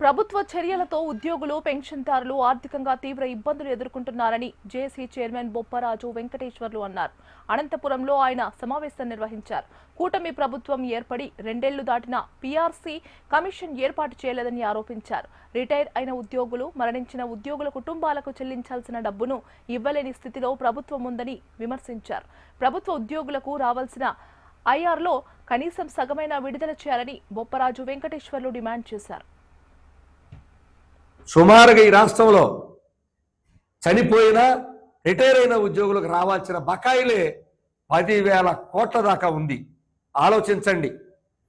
ప్రభుత్వ చర్యలతో ఉద్యోగులు పెన్షన్దారులు ఆర్థికంగా తీవ్ర ఇబ్బందులు ఎదుర్కొంటున్నారని జేఏసీ చైర్మన్ బొప్పరాజు వెంకటేశ్వర్లు అన్నారు. అనంతపురంలో ఆయన సమావేశం నిర్వహించారు. కూటమి ప్రభుత్వం ఏర్పడి 2 ఏళ్లు దాటినా పీఆర్సీ కమిషన్ ఏర్పాటు చేయలేదని ఆరోపించారు. రిటైర్ అయిన ఉద్యోగులు, మరణించిన ఉద్యోగుల కుటుంబాలకు చెల్లించాల్సిన డబ్బును ఇవ్వలేని స్థితిలో ప్రభుత్వం ఉందని విమర్శించారు. ప్రభుత్వ ఉద్యోగులకు రావాల్సిన ఐఆర్లో కనీసం సగమైన విడుదల చేయాలని బొప్పరాజు వెంకటేశ్వర్లు డిమాండ్ చేశారు. సుమారుగా ఈ రాష్ట్రంలో చనిపోయిన రిటైర్ అయిన ఉద్యోగులకు రావాల్సిన బకాయిలే 10,000 కోట్ల దాకా ఉంది. ఆలోచించండి,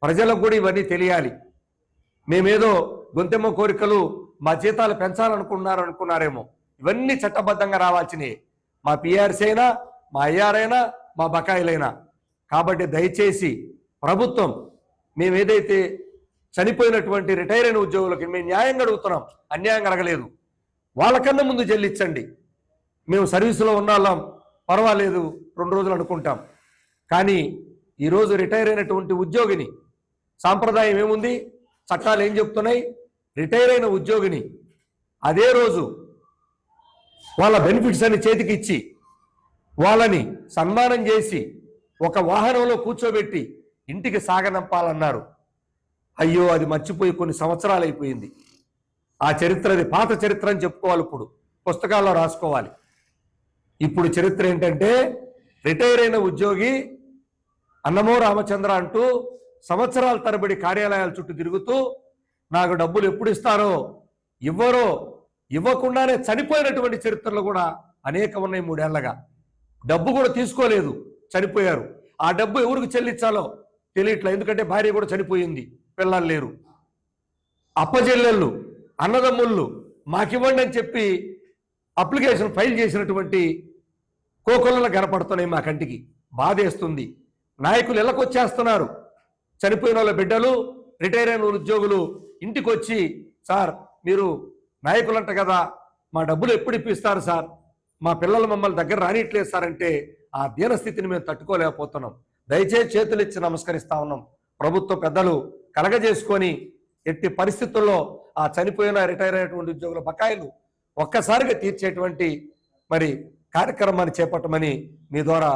ప్రజలకు కూడా ఇవన్నీ తెలియాలి. మేమేదో గొంతెమ్మ కోరికలు మా జీతాలు పెంచాలనుకున్నారేమో. ఇవన్నీ చట్టబద్ధంగా రావాల్సినవి. మా పీఆర్సీ అయినా, మా ఐఆర్ అయినా, మా బకాయిలైనా. కాబట్టి దయచేసి ప్రభుత్వం మేమేదైతే చనిపోయినటువంటి రిటైర్ అయిన ఉద్యోగులకి మేము న్యాయంగా అడుగుతున్నాం, అన్యాయంగా అడగలేదు. వాళ్ళకన్నా ముందు చెల్లించండి. మేము సర్వీసులో ఉన్నాళ్ళం, పర్వాలేదు 2 రోజులు అనుకుంటాం. కానీ ఈరోజు రిటైర్ అయినటువంటి ఉద్యోగిని సాంప్రదాయం ఏముంది, చట్టాలు ఏం చెప్తున్నాయి? రిటైర్ అయిన ఉద్యోగిని అదే రోజు వాళ్ళ బెనిఫిట్స్ అని చేతికి ఇచ్చి వాళ్ళని సన్మానం చేసి ఒక వాహనంలో కూర్చోబెట్టి ఇంటికి సాగనంపాలన్నారు. అయ్యో, అది మర్చిపోయి కొన్ని సంవత్సరాలు అయిపోయింది. ఆ చరిత్ర, అది పాత చరిత్ర అని చెప్పుకోవాలి. ఇప్పుడు పుస్తకాల్లో రాసుకోవాలి. ఇప్పుడు చరిత్ర ఏంటంటే, రిటైర్ అయిన ఉద్యోగి అన్నమో రామచంద్ర అంటూ సంవత్సరాల తరబడి కార్యాలయాల చుట్టూ తిరుగుతూ నాకు డబ్బులు ఎప్పుడు ఇస్తారో, ఇవ్వరో, ఇవ్వకుండానే చనిపోయినటువంటి చరిత్రలు కూడా అనేక ఉన్నాయి. 3 ఏళ్లగా డబ్బు కూడా తీసుకోలేదు, చనిపోయారు. ఆ డబ్బు ఎవరికి చెల్లించాలో తెలియట్లేదు. ఎందుకంటే భార్య కూడా చనిపోయింది, పిల్లలు లేరు. అప్పచెల్లెళ్ళు, అన్నదమ్ముళ్ళు మాకివ్వండి అని చెప్పి అప్లికేషన్ ఫైల్ చేసినటువంటి కోకొల్లలు కనపడుతున్నాయి. మా కంటికి బాధేస్తుంది. నాయకులు ఇళ్ళకొచ్చేస్తున్నారు. చనిపోయిన వాళ్ళ బిడ్డలు, రిటైర్ అయిన ఉద్యోగులు ఇంటికి వచ్చి, సార్ మీరు నాయకులంట కదా, మా డబ్బులు ఎప్పుడు ఇప్పిస్తారు సార్, మా పిల్లలు మమ్మల్ని దగ్గర రానిట్లేదు సార్ అంటే ఆ దీనస్థితిని మేము తట్టుకోలేకపోతున్నాం. దయచేసి చేతులు ఇచ్చి నమస్కరిస్తా ఉన్నాం. ప్రభుత్వ పెద్దలు కలగజేసుకొని ఎట్టి పరిస్థితుల్లో ఆ చనిపోయిన రిటైర్ అయినటువంటి ఉద్యోగుల బకాయిలు ఒక్కసారిగా తీర్చేటువంటి మరి కార్యక్రమాన్ని చేపట్టమని మీ ద్వారా